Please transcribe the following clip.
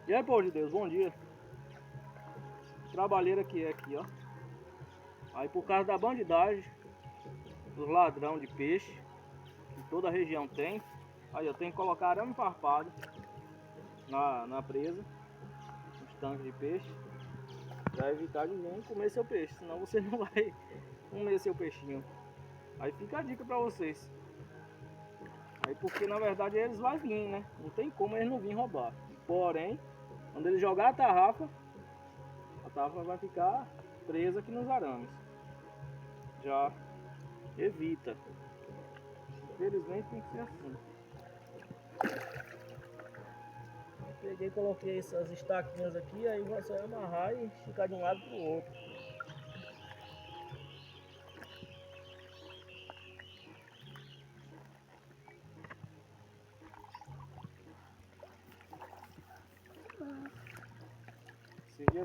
E aí, povo de Deus, bom dia. Trabalheira que é aqui, ó. Aí por causa da bandidagem dos ladrão de peixe, que toda a região tem. Aí eu tenho que colocar arame farpado na presa, nos tanques de peixe, para evitar ninguém comer seu peixe, senão você não vai comer seu peixinho. Aí fica a dica para vocês. Aí porque na verdade eles vão vir, né? Não tem como eles não virem roubar. Porém, quando ele jogar a tarrafa vai ficar presa aqui nos arames. Já evita. Infelizmente tem que ser assim. Peguei e coloquei essas estaquinhas aqui, aí vai só amarrar e esticar de um lado para o outro. Esse dia